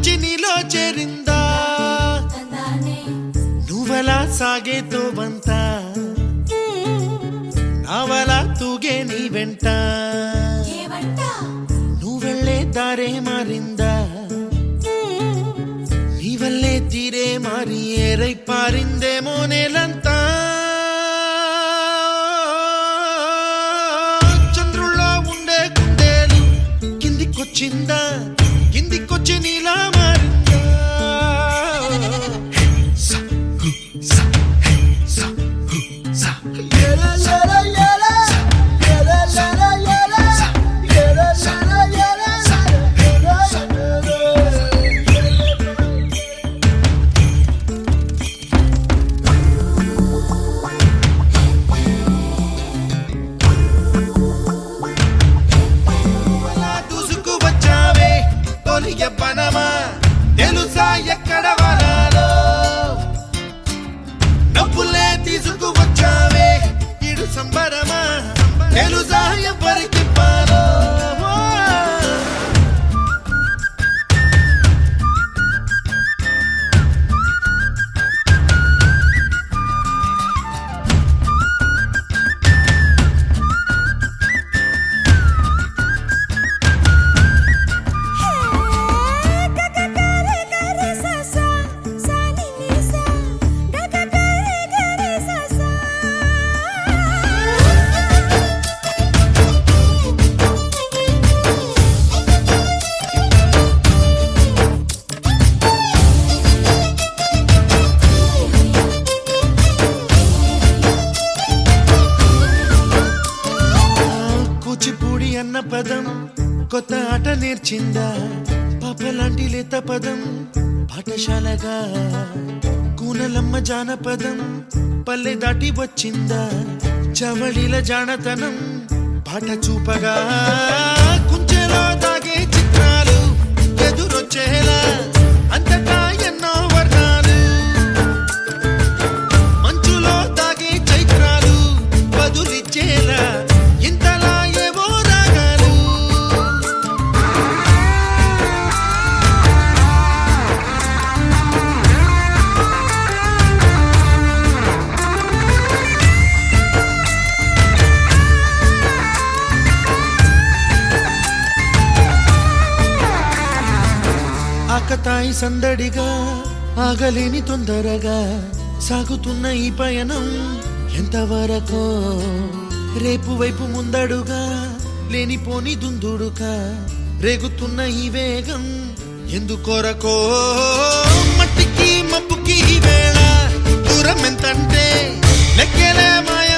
రుచి నీలో చేరిందా నువ్వలా సాగేతో బంత నావలా తూగే నీ వెంట నువ్వెళ్ళే దారే మారిందా నీవల్లే తీరే మారి ఏరై పారిందేమో నేలంతా చంద్రుల్లో ఉండే గుండెలు కిందికొచ్చిందా కిందికొచ్చి నీలా మారిందా పనమా తెలుసా ఎక్కడ వరాలో డబ్బులే తీసుకువచ్చావే ఇడు సంబరమా తెలుసా ఎవరికి పాలో కూచిపూడి అన్న పదం కొత్త ఆట నేర్చిందా పాపలాంటి లేత పదం పాఠశాలగా కూనలమ్మ జానపదం పల్లె దాటి వచ్చిందా చవళిల జానతనం పాట చూపగా కుంచెలో దాగే చిత్రాలు ఎదురొచ్చేలా అంతటా ఎన్నో వర్ణాలు మంచులో దాగే చైత్రాలు బదులిచ్చేలా ఇంతలా ఏవో రాగాలు ఆకతాయి సందడిగా ఆగలేని తొందరగా సాగుతున్న ఈ పయనం ఎంతవరకో రేపు వైపు ముందడుగా లేనిపోని దుందుడుగా రేగుతున్న ఈ వేగం ఎందుకొరకో మట్టికి మప్పుకి వేళ దూరం ఎంతంటే లెక్కలే మాయ